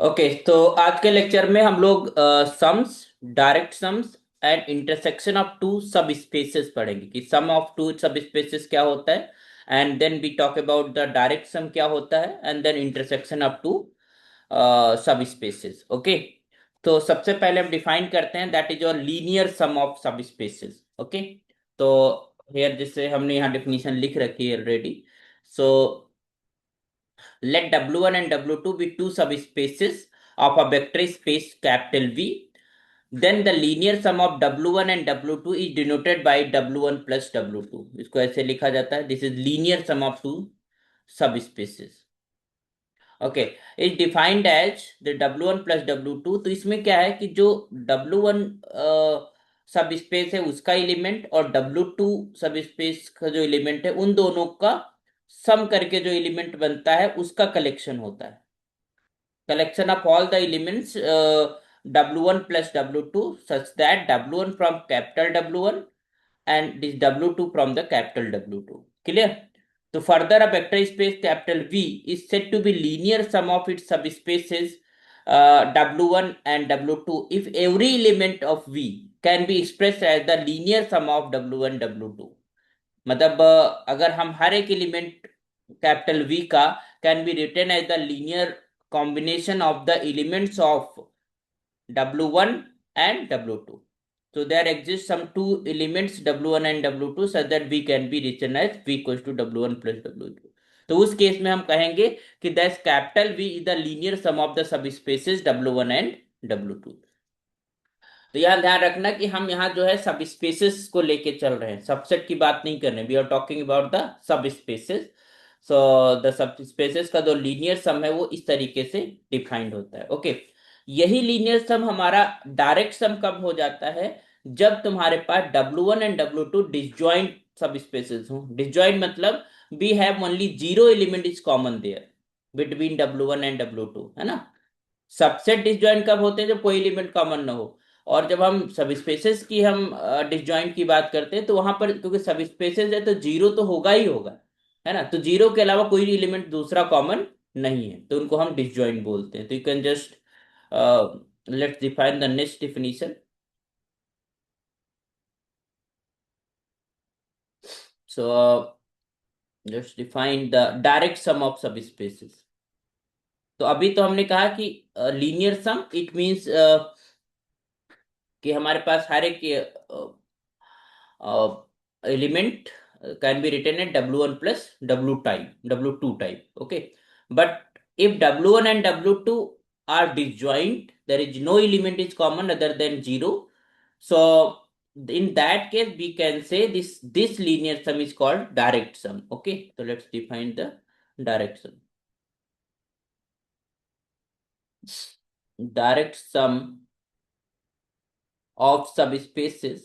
Okay, तो आज के लेक्चर में हम लोग sums, direct sums and intersection of two subspaces पढ़ेंगे कि sum of two subspaces क्या होता है, and then we talk about the direct sum क्या होता है, and then intersection of two subspaces. Okay, तो सबसे पहले हम डिफाइन करते हैं that is your linear sum of subspaces. Okay, तो हेयर जिससे हमने यहाँ डेफिनेशन लिख रखी है already. So let W1 and W2 be two subspaces of a vector space capital V. Then the linear sum of W1 and W2 is denoted by W1 plus W2. इसको ऐसे लिखा जाता है, this is linear sum of two subspaces. Okay, is defined as the W1 plus W2। तो इसमें क्या है कि जो W1 सब स्पेस है उसका एलिमेंट और W2 सब स्पेस का जो एलिमेंट है उन दोनों का सम करके जो एलिमेंट बनता है उसका कलेक्शन होता है। Collection of all the elements W1 plus W2 such that W1 from capital W1 and this W2 from the capital W2. Clear? So further a vector space capital V is said to be linear sum of its subspaces W1 and W2 if every element of V can be expressed as the linear sum of W1 W2। मतलब अगर हम हर एक element capital V का can be written as the linear combination of the elements of W1 and W2. So there exists some two elements W1 and W2 such that V can be written as V equals to W1 plus W2। तो उस case में हम कहेंगे कि thus capital V is the linear sum of the subspaces W1 and W2। तो यहाँ ध्यान रखना कि हम यहाँ जो है सब स्पेसेस को लेके चल रहे हैं, सबसेट की बात नहीं कर रहे हैं। We are talking about the subspaces. So the subspaces का जो लीनियर सम है वो इस तरीके से डिफाइंड होता है। ओके, यही लीनियर सम हमारा डायरेक्ट सम कब हो जाता है? जब तुम्हारे पास W1 and W2 disjoint subspaces हो। डिसजॉइंट मतलब we have only zero element is common there between W1 and W2, है ना। सबसेट डिसजॉइंट कब होते हैं? जब कोई एलिमेंट कॉमन ना हो। और जब हम सब स्पेसेस की हम डिसजॉइंट की बात करते हैं तो वहां पर क्योंकि सब स्पेसेस है तो जीरो तो होगा ही होगा, है ना। तो जीरो के अलावा कोई एलिमेंट दूसरा कॉमन नहीं है तो उनको हम डिसजॉइंट बोलते हैं। तो you can just let's define the next definition. So just define the direct some of सब स्पेसेस। तो अभी तो हमने कहा कि लीनियर सम इट मींस कि हमारे पास हर एक element can be written at W1 plus W2 type. Okay, but if W1 and W2 are disjoint, there is no element is common other than zero. So in that case, we can say this linear sum is called direct sum. Okay, so let's define the direct sum. Direct sum of subspaces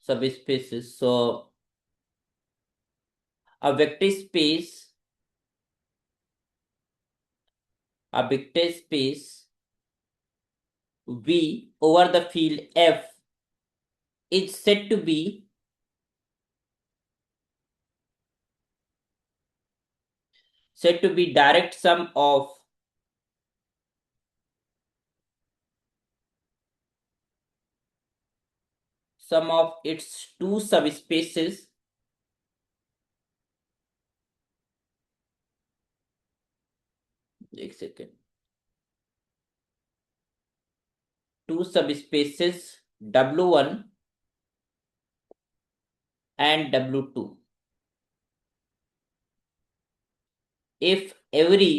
subspaces. So a vector space a vector space V over the field F is said to be direct sum of its two subspaces. एक second, two subspaces W1 and W2 if every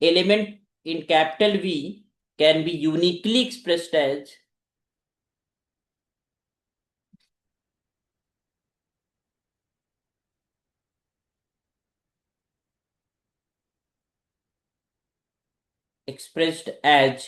element in capital V can be uniquely expressed as expressed as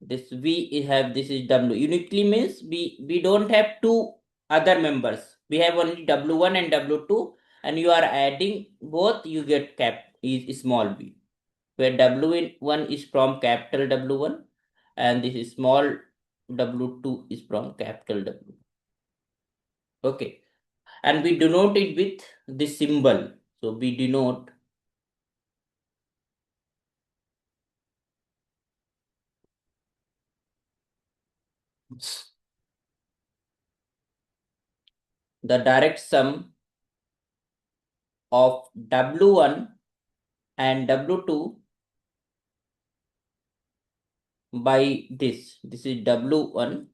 this V have this is W. Uniquely means we don't have two other members. We have only W1 and W2, and you are adding both, you get cap is small v. Where W1 is from capital W1 and this is small W2 is from capital W. Okay. And we denote it with this symbol. So we denote the direct sum of W1 and W2 by this. This is W1.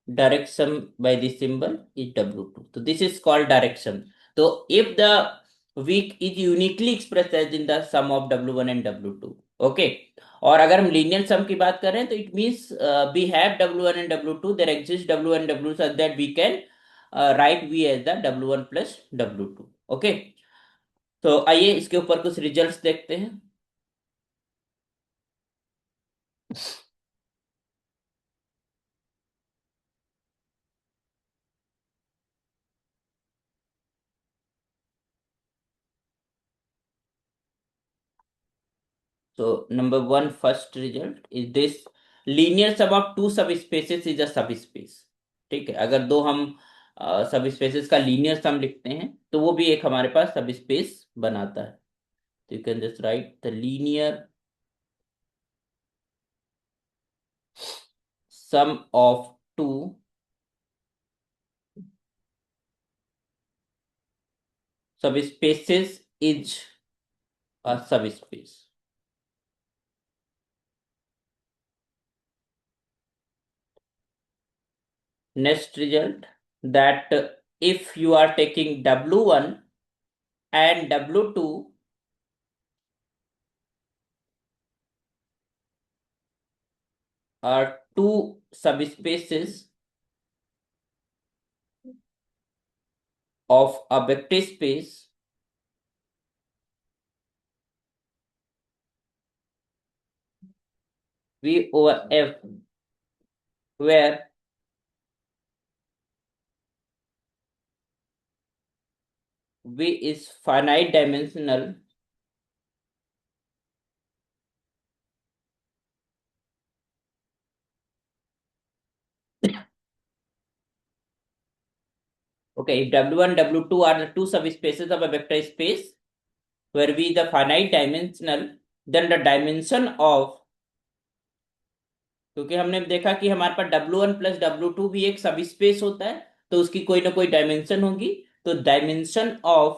Direct sum by this symbol is W2. So this is called direct sum. So if the weak is uniquely expressed as in the sum of W1 and W2. Okay. और अगर हम linear सम की बात करें तो it means we have W1 and W2, there exist W1 and W2 such that we can write V as the W1 plus W2. Okay, तो आइए इसके ऊपर कुछ रिजल्ट्स देखते हैं. So number one, first result is this: linear sum of two subspaces is a subspace. ठीक है, अगर दो हम सब स्पेसेस का लीनियर सम लिखते हैं तो वो भी एक हमारे पास सब स्पेस बनाता है. तो you can just write the linear sum of two subspaces is a subspace. Next result, that if you are taking W1 and W2 are two subspaces of a vector space, V over F, where V is finite dimensional okay, if W1 W2 are the two subspaces of a vector space where V is the finite dimensional, then the dimension of, क्योंकि हमने देखा कि हमारे पास W1 plus W2 भी एक सब space होता है तो उसकी कोई ना कोई डायमेंशन होगी. तो dimension of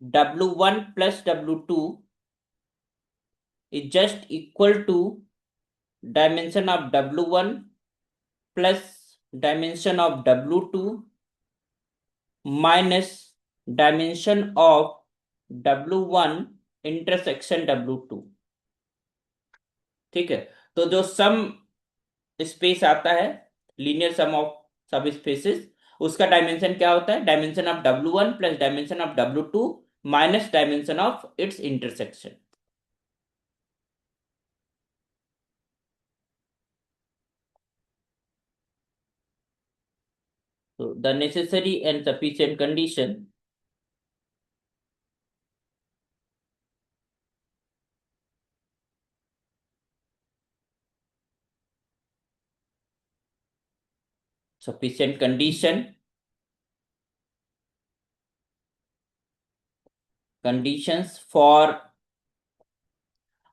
W1 plus W2 is just equal to dimension of W1 plus dimension of W2 minus dimension of W1 intersection W2. ठीक है, तो जो सम स्पेस आता है, लीनियर सम ऑफ सब स्पेसेस, उसका डायमेंशन क्या होता है? Dimension of W1 plus dimension of W2 minus dimension of its intersection. So the necessary and sufficient condition sufficient conditions for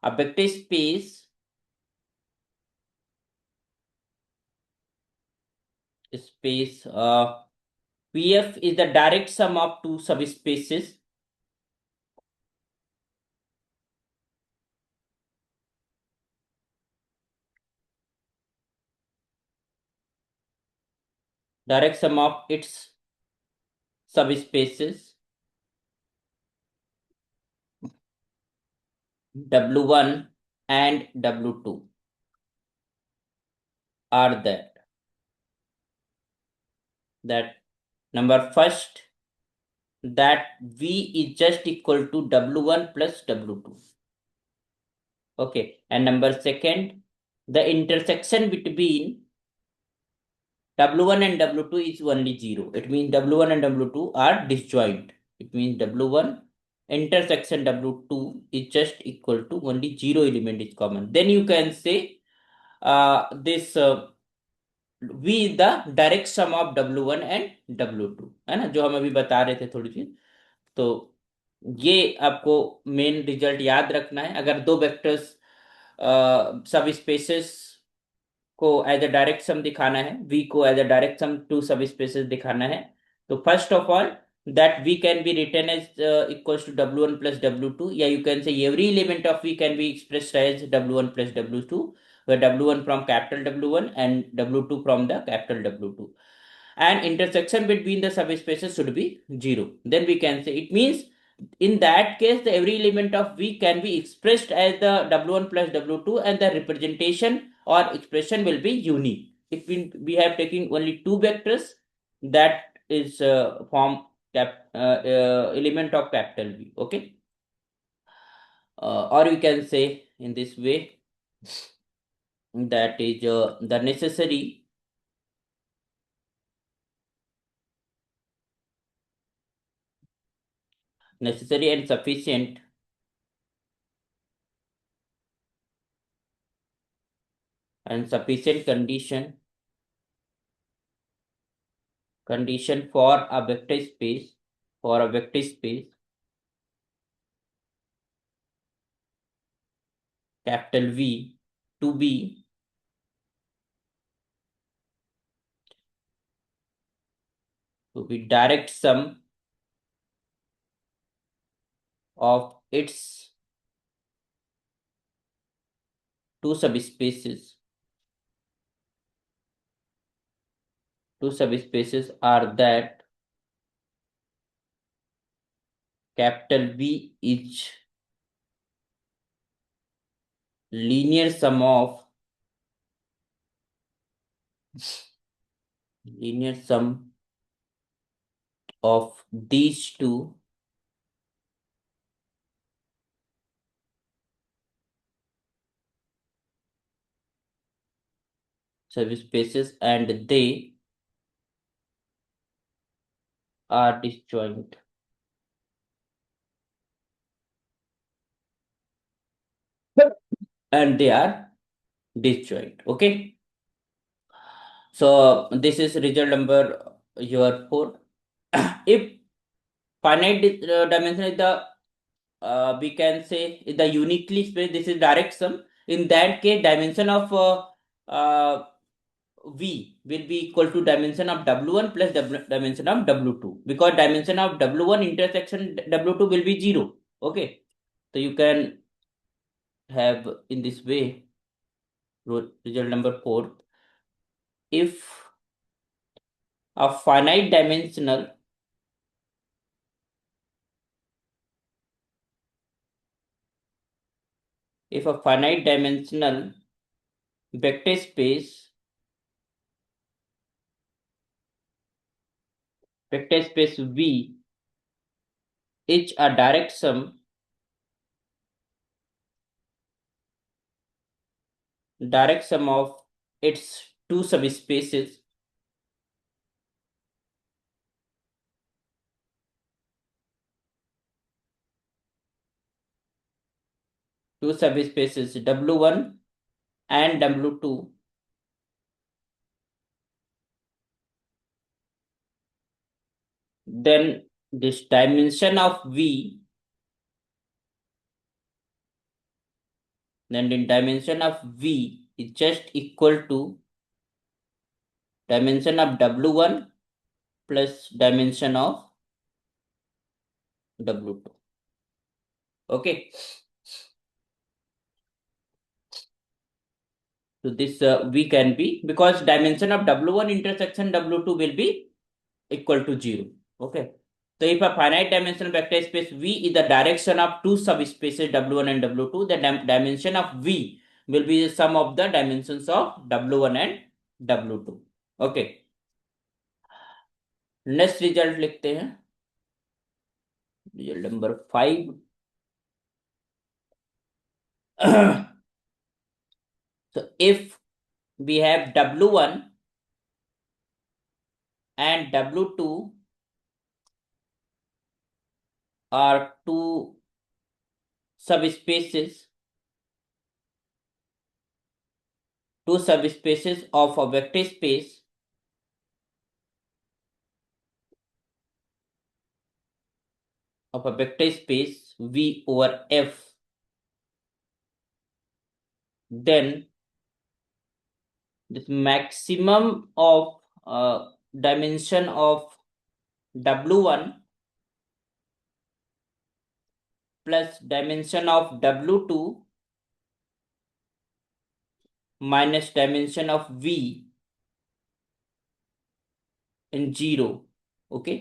a vector space PF is the direct sum of two subspaces direct sum of its subspaces W1 and W2 are that number first, that V is just equal to W1 plus W2. Okay, and number second, the intersection between W1 and W2 is only 0. It means W1 and W2 are disjoint. It means W1 intersection W2 is just equal to only 0 element is common. Then you can say this V is the direct sum of W1 and W2, है ना, जो हम अभी बता रहे थे थोड़ी चीज। तो ये आपको मेन रिजल्ट याद रखना है। अगर दो वेक्टर्स सब स्पेसेस को एज अ डायरेक्ट सम दिखाना है, वी को as a direct sum two subspaces दिखाना है, तो first of all that V can be written as equals to W1 plus W2, या you can say every element of V can be expressed as W1 plus W2, where W1 from capital W1 and W2 from the capital W2, and intersection between the subspaces should be 0. Then we can say it means in that case the every element of V can be expressed as the W1 plus W2, and the representation or expression will be unique. If we have taken only two vectors, that is form element of capital V. Okay, or we can say in this way, that is the necessary and sufficient condition for a vector space capital V to be direct sum of its two subspaces. Two subspaces are that capital V is linear sum of these two subspaces, and they are disjoint. And they are disjoint. Okay. So this is result number your 4. If finite dimension is the we can say is the uniquely space, this is direct sum. In that case, dimension of V will be equal to dimension of W1 plus dimension of W2, because dimension of W1 intersection W2 will be 0. Okay, so you can have in this way result number 4. If a finite dimensional if a finite dimensional vector space V is a direct sum of its two subspaces W1 and W2, then this dimension of V, then the dimension of V is just equal to dimension of W1 plus dimension of W2. Okay. So this V can be, because dimension of W1 intersection W2 will be equal to 0. Okay. So if a finite dimensional vector space V is the direction of two subspaces W1 and W2, the dimension of V will be the sum of the dimensions of W1 and W2. Okay. Next result लिखते हैं, result number 5. So if we have W1 and W2 are two subspaces two subspaces of a vector space V over F, then this maximum of dimension of W1 plus dimension of W2 minus dimension of V in zero. Okay,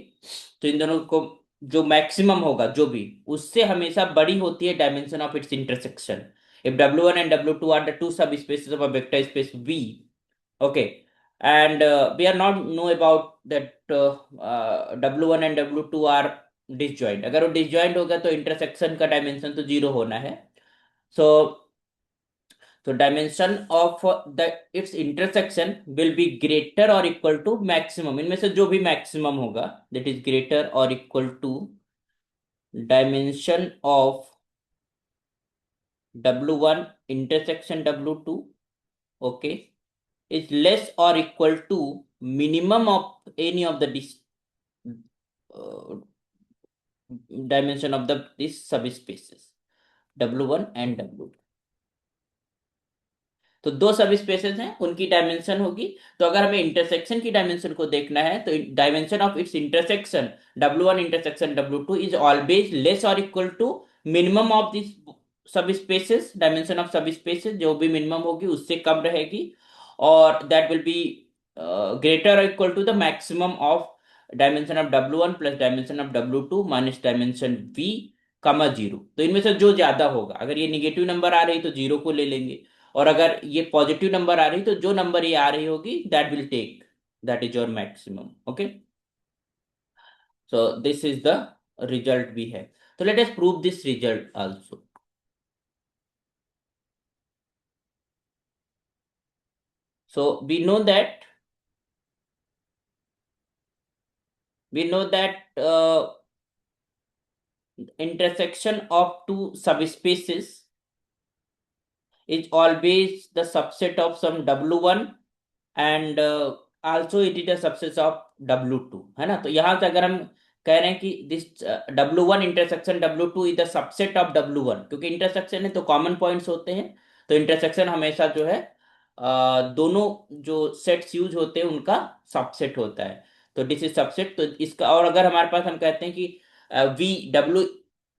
तो इन दोनों को जो maximum होगा जो भी, उससे हमेशा बड़ी होती है dimension of its intersection if W1 and W2 are the two subspaces of a vector space V। Okay, and we are not know about that W1 and W2 are disjoint। अगर वो disjoint होगा तो intersection का dimension तो zero होना है। सो so dimension of the its intersection will be greater or equal to maximum, इनमें से जो भी maximum होगा that is greater or equal to dimension of W1 intersection W2, okay, is less or equal to minimum of any of the uh, dimension of these subspaces W1 and W2। तो दो सब spaces हैं, उनकी dimension होगी। तो अगर हमें intersection की डायमेंशन को देखना है तो dimension of its intersection W1 intersection W2 is always less और equal to minimum of this subspaces. Dimension of subspaces जो भी मिनिमम होगी उससे कम रहेगी, और दैट विल बी ग्रेटर और equal to the maximum of dimension of W1 plus dimension of W2 minus dimension V comma zero. तो इनमें से जो ज्यादा होगा, अगर ये निगेटिव नंबर आ रही तो जीरो को ले लेंगे, और अगर ये पॉजिटिव नंबर आ रही तो जो नंबर ये आ रही होगी that will take, that is your maximum. Okay, so this is the result we have. तो let us prove this result also. So we know that intersection of two subspaces is always the subset of some W1 and also it is a subset of W2, है ना। तो यहां से अगर हम कह रहे हैं कि this W1 intersection W2 is the subset of W1, क्योंकि इंटरसेक्शन है तो कॉमन पॉइंट्स होते हैं, तो इंटरसेक्शन हमेशा जो है दोनों जो सेट्स यूज होते हैं उनका सबसेट होता है। तो दिस इज सबसेट, तो इसका, और अगर हमारे पास हम कहते हैं कि we W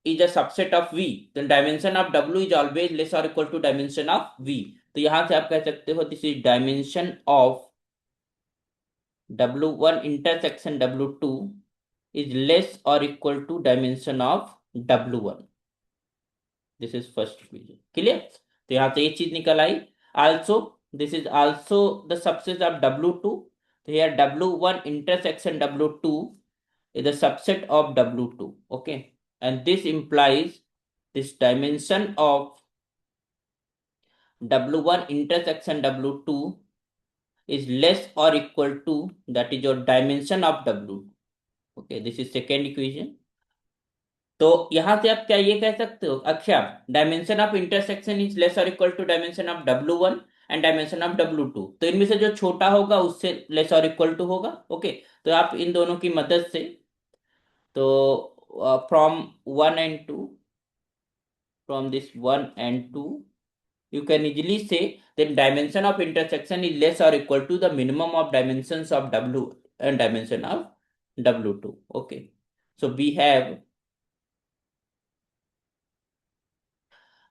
is a subset of V, तो dimension of W is always less और equal to dimension of V। तो यहां से आप कह सकते हो this is dimension of W1 intersection W2 is less or equal to dimension of W1। This is first equation, clear। तो यहां से ये चीज निकल आई। also this is also the subset of W2, so here W1 intersection W2 is a subset of W2, okay, and this implies this dimension of W1 intersection W2 is less or equal to, that is your dimension of W2। Okay, this is second equation. तो यहां से आप क्या ये कह सकते हो, अच्छा, dimension of intersection is less और equal to dimension of W1 and dimension of W2, तो इनमें से जो छोटा होगा उससे लेस और इक्वल टू होगा। ओके, तो आप इन दोनों की मदद से, तो from 1 and 2, from this 1 and 2 you can easily say that dimension of intersection is less or equal to the minimum of dimensions of W and dimension of W2। okay, so we have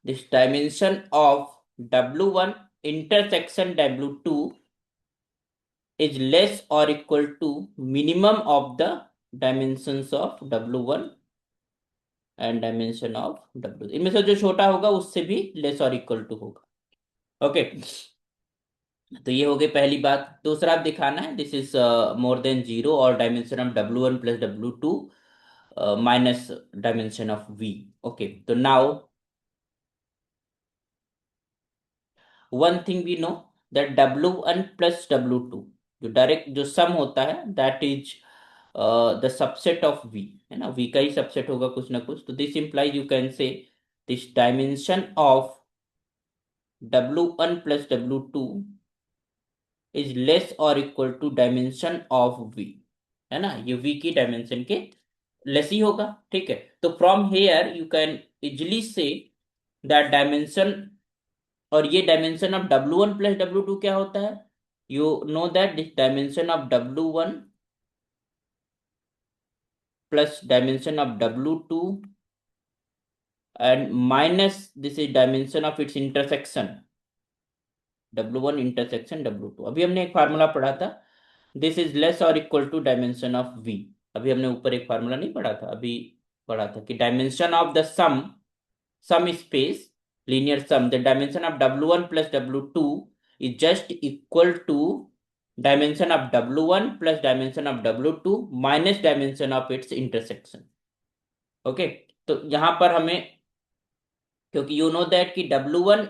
this dimension of W1 intersection W2 is less or equal to minimum of the dimensions of W1 and dimension of W। इनमें से जो छोटा होगा उससे भी less और equal to होगा। Okay, तो ये हो गई पहली बात। दूसरा आप दिखाना है this is more than zero और dimension of W1 plus W2 minus dimension of V। Okay, तो now one thing we know that W1 plus W2 जो डायरेक्ट जो सम होता है that is the subset of V, है ना। V का ही subset होगा कुछ ना कुछ। तो this implies you can say this dimension of W1 plus W2 is less और equal to dimension of V, है ना, ये वी की डायमेंशन के लेस ही होगा, ठीक है। तो from here you can easily say that dimension, और ये dimension of W1 plus W2 क्या होता है, you know that this dimension of W1 plus dimension of W2 and minus this is dimension of its intersection, W1 intersection W2। अभी हमने एक formula पढ़ा था, दिस इज लेस और equal to dimension of V। अभी हमने ऊपर एक फार्मूला नहीं पढ़ा था, अभी पढ़ा था कि dimension of the sum space linear sum, the dimension of W1 plus W2 is just equal to dimension of W1 plus dimension of W2 minus dimension of its intersection। Okay, तो यहां पर हमें, क्योंकि यू नो दैट कि W1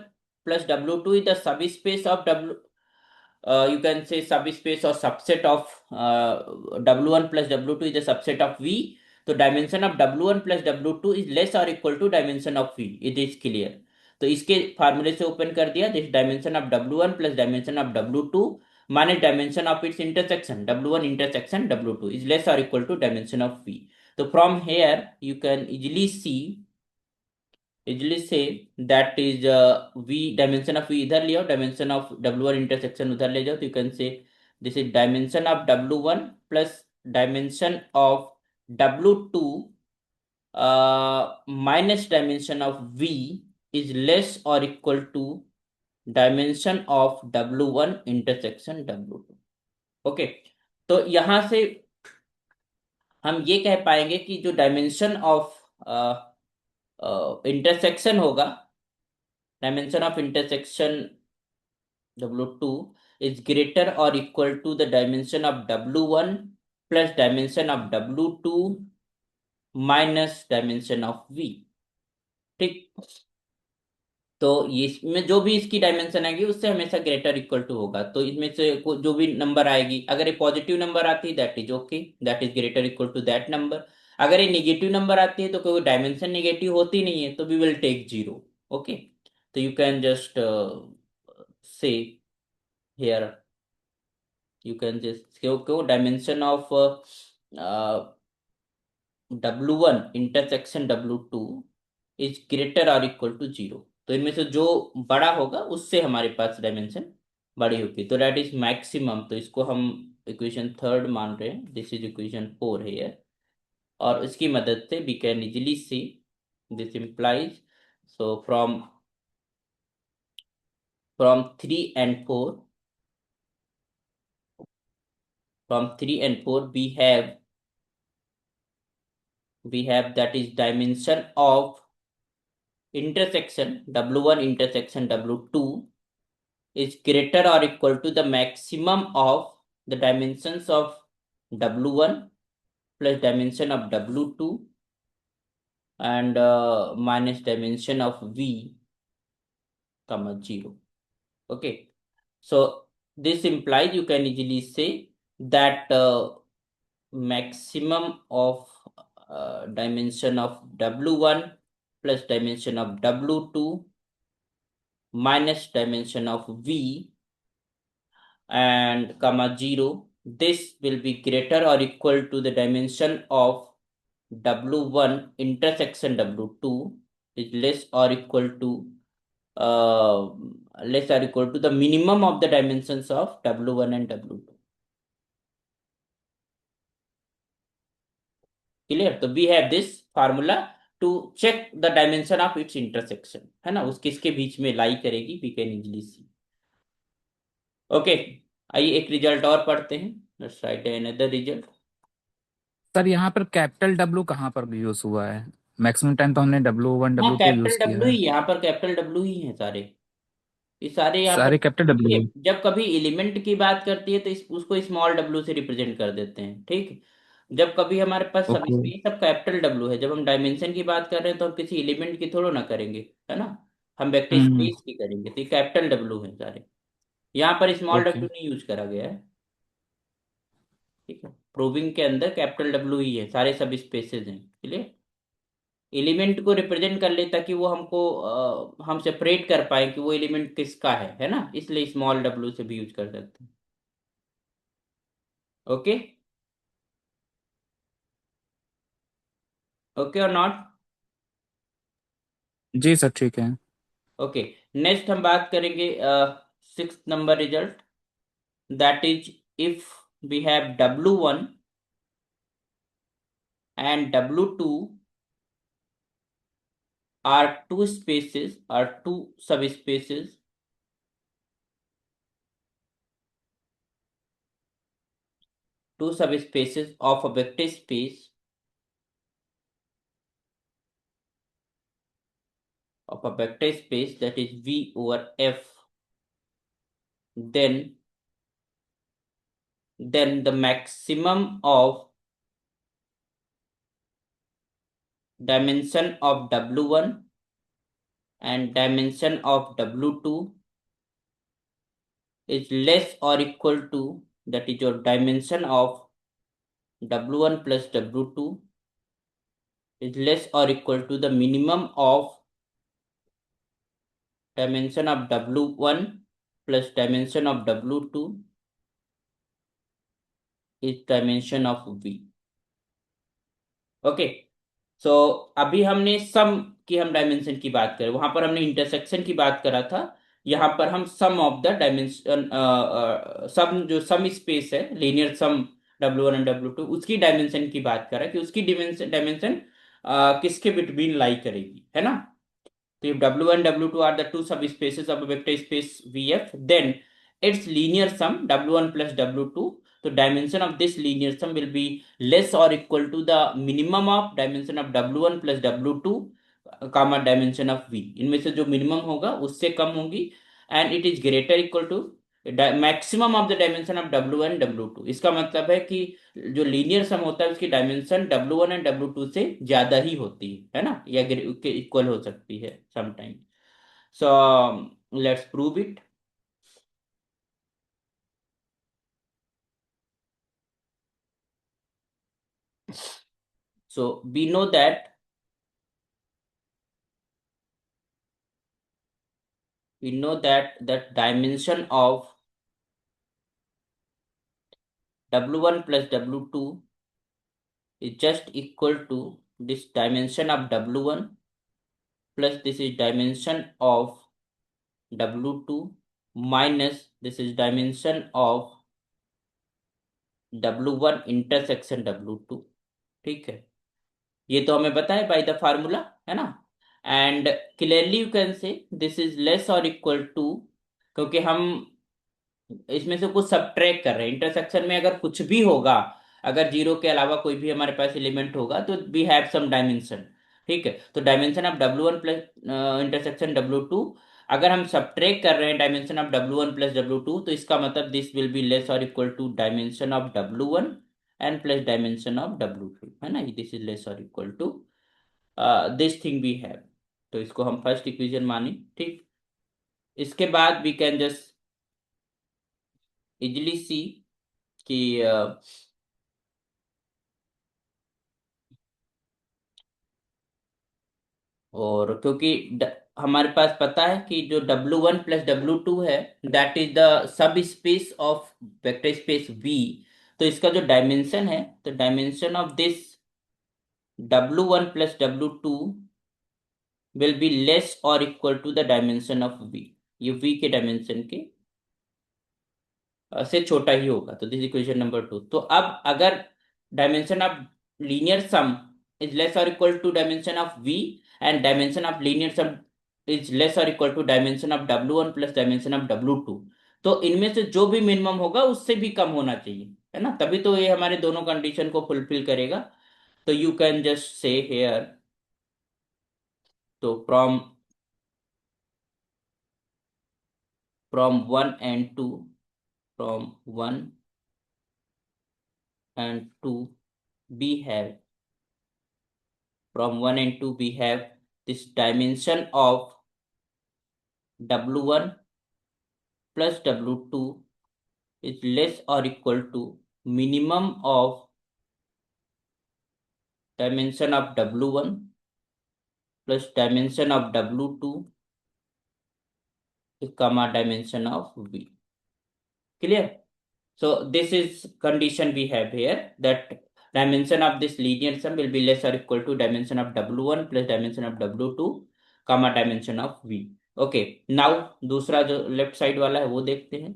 plus W2 is the subspace of W, you can say subspace or subset of W1 plus W2 is a subset of V। तो dimension of W1 plus W2 is less और equal to dimension of V, it is clear. तो इसके फार्मूले से open कर दिया, this dimension of W1 plus dimension of W2 minus dimension of its intersection W1 intersection W2 is less और equal to dimension of V। तो from here you can easily say that is V, dimension of V इधर ले आओ, dimension of W1 intersection उधर ले जाओ, तो you can say this is dimension of W1 plus dimension of W2 minus dimension of V is less और equal to dimension of W1 intersection W2। Okay, तो यहां से हम ये कह पाएंगे कि जो डायमेंशन ऑफ इंटरसेक्शन होगा, dimension of intersection W2 is greater or equal to the dimension of W1 plus dimension of W2 minus dimension of V। ठीक, तो ये इसमें जो भी इसकी डायमेंशन आएगी उससे हमेशा ग्रेटर इक्वल टू होगा। तो इसमें से जो भी नंबर आएगी, अगर ये पॉजिटिव नंबर आती है that is okay, that is greater equal to that number. अगर ये निगेटिव नंबर आती है तो कोई डायमेंशन निगेटिव होती नहीं है, तो we will take zero. Okay, तो you can just say here you can just क्यों dimension of W1 intersection W2 is greater और इक्वल टू जीरो। तो इनमें से जो बड़ा होगा उससे हमारे पास डायमेंशन बड़ी होगी, तो दैट इज मैक्सिमम। तो इसको हम इक्वेशन थर्ड मान रहे हैं, दिस इज इक्वेशन फोर है, और इसकी मदद से we can easily see this implies, so from 3 and 4, from 3 and 4 we have that is dimension of intersection W1 intersection W2 is greater or equal to the maximum of the dimensions of W1 plus dimension of W2 and minus dimension of V comma 0। Okay, so this implies you can easily say that maximum of dimension of W1 plus dimension of W2 minus dimension of V and comma 0, this will be greater or equal to the dimension of W1 intersection W2 is less or equal to the minimum of the dimensions of W1 and W2। Clear, तो we have this formula to check the dimension of its intersection, है ना, उसके इसके बीच में lie करेगी, we can easily see. Okay, आइए एक रिजल्ट और पढ़ते हैं, let's write another result. Sir यहाँ पर कैपिटल डब्लू कहाँ पर यूज हुआ है? मैक्सिमम टाइम तो हमने W1 हाँ, W2 कैपिटल यूज किया डब्ल्यू है। ही, यहाँ पर कैपिटल डब्ल्यू ही है सारे, ये सारे यहाँ पर। सारे कैपिटल डब्लू देखिए, है। जब कभी एलिमेंट की बात करती है तो उसको स्मॉल डब्ल्यू से रिप्रेजेंट कर देते हैं, ठीक। जब कभी हमारे पास सब ओके। स्पेस सब कैपिटल डब्ल्यू है, जब हम डायमेंशन की बात कर रहे हैं तो हम किसी एलिमेंट की थोड़ा ना करेंगे, है ना, हम वेक्टर हम्म। स्पेस की करेंगे, तो ये कैपिटल डब्ल्यू है सारे। यहाँ पर स्मॉल ओके। डब्ल्यू नहीं यूज करा गया है, ठीक है। प्रूविंग के अंदर कैपिटल डब्ल्यू ही है, सारे सब स्पेसेस हैं, क्लियर। एलिमेंट को रिप्रेजेंट कर ले ताकि वो हमको हम सेपरेट कर पाए कि वो एलिमेंट किसका है ना, इसलिए स्मॉल डब्ल्यू से भी यूज कर सकते हैं। ओके, ओके और नॉट? जी सर ठीक है। ओके, नेक्स्ट हम बात करेंगे 6th number result, that is if we have W1 and W2 are two spaces, are two subspaces of a vector space that is V over F, then the maximum of dimension of W1 and dimension of W2 is less or equal to, that is your dimension of W1 plus W2 is less or equal to the minimum of dimension of W1 plus dimension of W2 is dimension of V. Okay, so अभी हमने सम की हम dimension की बात करें, वहां पर हमने इंटरसेक्शन की बात करा था। यहाँ पर हम sum of the dimension, sum जो सम स्पेस है linear sum W1 and W2, उसकी डायमेंशन की बात करा कि उसकी डायमेंशन डायमेंशन किसके बिटवीन लाई करेगी, है ना? So if W1 and W2 are the two subspaces of a vector space VF, then its linear sum W1 plus W2, so dimension of this linear sum will be less or equal to the minimum of dimension of W1 plus W2 comma dimension of V। इनमें से जो minimum होगा उससे कम होगी, and it is greater equal to maximum of the dimension of W1 W2। इसका मतलब है कि जो लीनियर सम होता है उसकी डायमेंशन W1 एंड W2 से ज्यादा ही होती है ना, या इक्वल हो सकती है sometime. So let's prove it. So we know that that dimension of W1 plus W2 is just equal to this dimension of W1 plus this is dimension of W2 minus this is dimension of W1 intersection W2। ठीक है, ये तो हमें पता है by the formula, है ना? And clearly you can say this is less और इक्वल टू, क्योंकि हम इसमें से कुछ सब्ट्रैक्ट कर रहे हैं। इंटरसेक्शन में अगर कुछ भी होगा, अगर जीरो के अलावा कोई भी हमारे पास एलिमेंट होगा तो वी हैव सम डायमेंशन। ठीक है, तो dimension of W1 plus intersection W2, अगर हम सब्ट्रैक्ट कर रहे हैं dimension of W1 plus W2, तो इसका मतलब दिस विल बी लेस और equal to dimension of W1 and plus dimension of W2, है ना? दिस इज लेस और equal to this thing we have. तो इसको हम फर्स्ट इक्वेशन माने। ठीक, इसके बाद we can just easily see कि और क्योंकि हमारे पास पता है कि जो W1 प्लस W2 है that is the subspace of vector space V, तो इसका जो डायमेंशन है, तो dimension of this W1 plus W2 will be less और equal to the dimension of V। ये V के डायमेंशन के से छोटा ही होगा, तो दिस इक्वेशन नंबर 2। तो अब अगर dimension of linear sum is less और equal to dimension of V and dimension of linear sum is less और equal to dimension of W1 plus dimension of W2, तो इनमें से जो भी मिनिमम होगा उससे भी कम होना चाहिए, है ना? तभी तो ये हमारे दोनों कंडीशन को फुलफिल करेगा। तो you can just say here, तो from 1 and 2, from 1 and 2 we have, from 1 and 2 we have this dimension of W1 plus W2 is less or equal to minimum of dimension of W1 plus dimension of W2 is comma dimension of V। Clear? So this is condition we have here, that dimension of this linear sum will be less or equal to dimension of W1 plus dimension of W2 comma dimension of V. Okay, now दूसरा जो left side वाला है वो देखते हैं.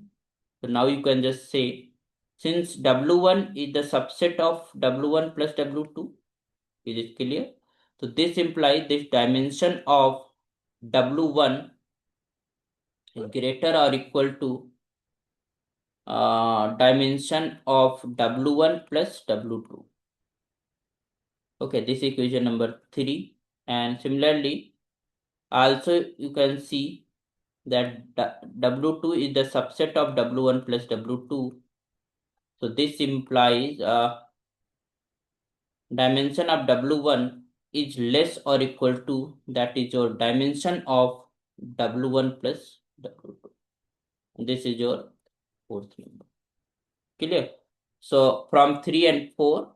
So now you can just say, since W1 is the subset of W1 plus W2, is it clear? So this implies this dimension of W1 is greater or equal to dimension of W1 plus W2. Okay, this is equation number 3. And similarly, also you can see that W2 is the subset of W1 plus W2. So this implies dimension of W1 is less or equal to, that is your dimension of W1 plus W2. This is your fourth number. Clear? So from 3 and 4,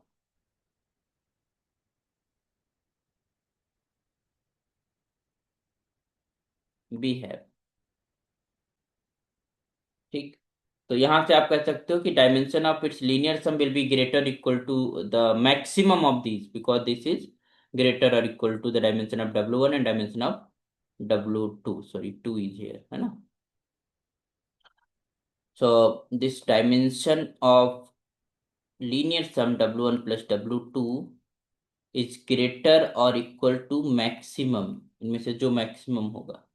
we have. ठीक. तो यहां से आप कह सकते हो कि dimension of its linear sum will be greater equal to the maximum of these, because this is greater और equal to the dimension of W1 and dimension of W2. Sorry, 2 is here, है ना. So this dimension of linear sum W1 plus W2 is greater or equal to maximum, इनमें से जो maximum होगा.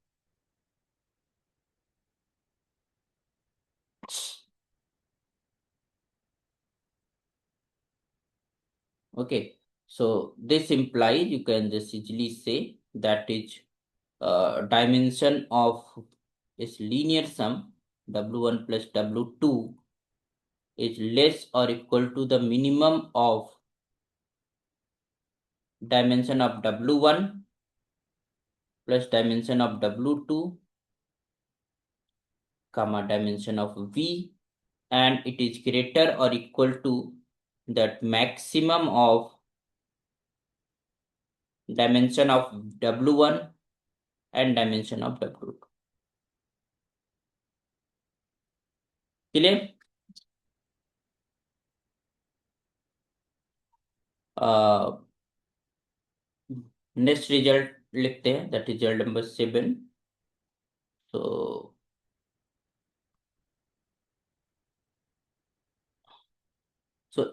Okay, so this implies, you can just easily say, that is dimension of is linear sum W1 plus W2 is less or equal to the minimum of dimension of W1 plus dimension of W2 comma dimension of V, and it is greater or equal to that maximum of dimension of W1 and dimension of W2. Clear? Next result लिखते हैं, that is result number 7. So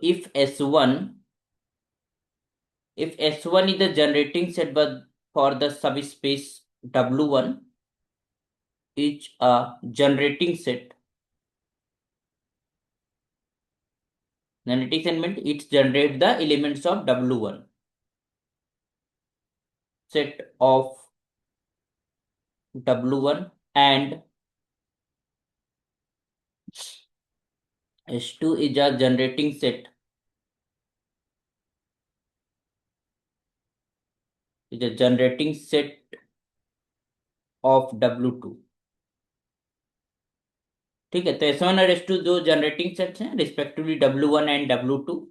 if S1 is the generating set but for the subspace W1 is a generating set. Generating set means it generates the elements of W1 set of W1, and S2 is a generating set, of W2. ठीक है, तो S1 और S2 दो generating sets हैं respectively W1 and W2.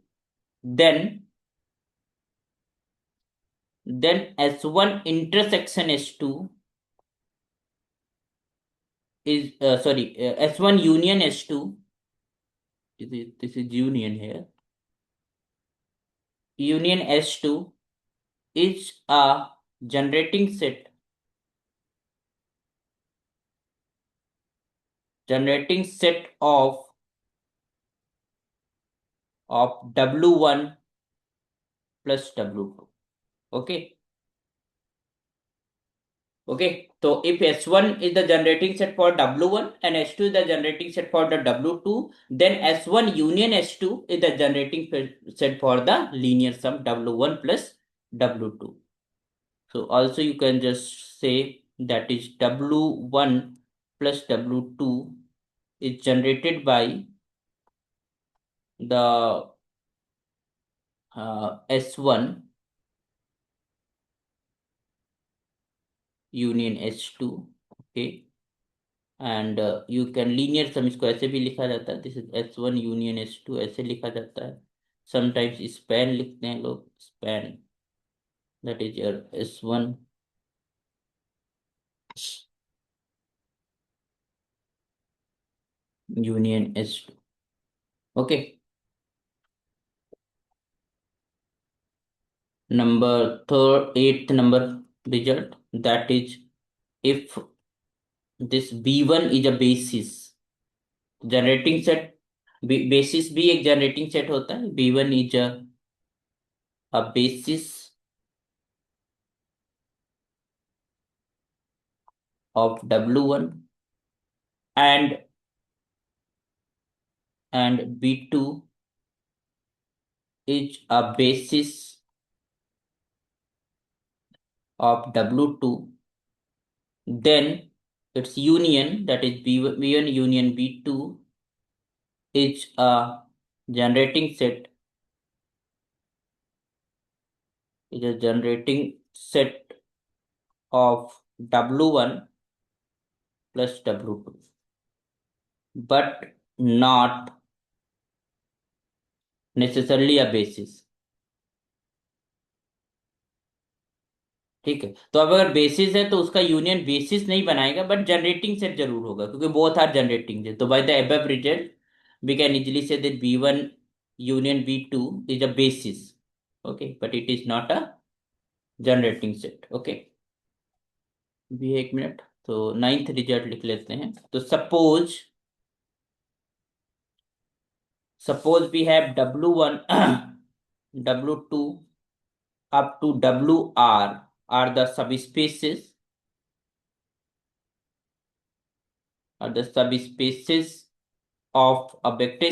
then S1 intersection S2 is S1 union S2, this is union here, union S2 is a generating set of W1 plus W2. Okay. Okay, so if S1 is the generating set for W1 and S2 is the generating set for the W2, then S1 union S2 is the generating set for the linear sum W1 plus W2. So also you can just say that is W1 plus W2 is generated by the S1 union S2. Okay, and you can linear sum इसको ऐसे भी लिखा जाता है, this is S1 union S2 ऐसे लिखा जाता है. समटाइम्स स्पैन लिखते हैं लोग, span, that is your S1 union S2. Okay. Number third, eighth number result, that is, if this B1 is a basis, generating set, basis भी एक generating set होता है, B1 is a basis of W1 and B2 is a basis of W2, then its union, that is B1 union B2, is a generating set, is a generating set of W1 plus W2, but not necessarily a basis। ठीक है, तो अब अगर basis है तो उसका union basis नहीं बनाएगा, बट जनरेटिंग सेट जरूर होगा, क्योंकि बोथ आर जनरेटिंग सेट। तो by the above result we can easily say that B1 union B2 is a basis, okay, but it is not a generating set. Okay, भी एक minute, तो ninth result लिख लेते हैं। तो suppose we have W1 W2 up to WR are the subspaces, of a vector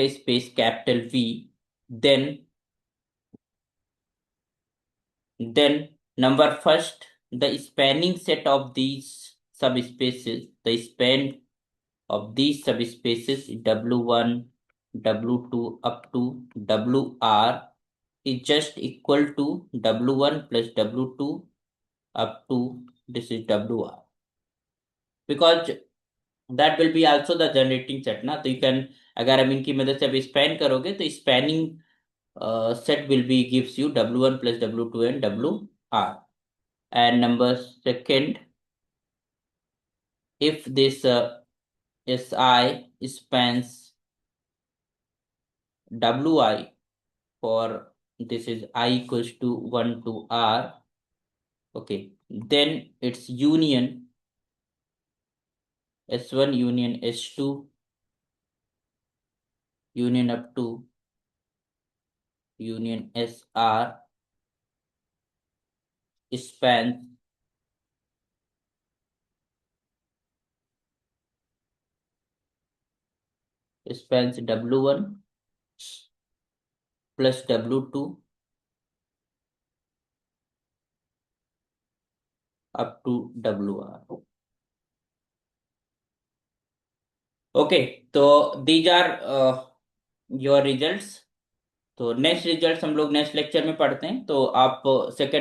space, capital V, then number first, the spanning set of these subspaces, the span of these subspaces W1, W2 up to WR is just equal to W1 plus W2 up to this is WR, because that will be also the generating set ना। तो you can, अगर हम इनकी मदद से अब span करोगे तो spanning set will be gives you W1 plus W2 and WR। And number second, if this SI spans WI for this is I equals to 1 to R, okay, then its union S1 union S2 union up to union SR spans W1 plus W2 up to WR। Okay, तो these are your results. तो next results हम लोग next lecture में पढ़ते हैं, तो आप second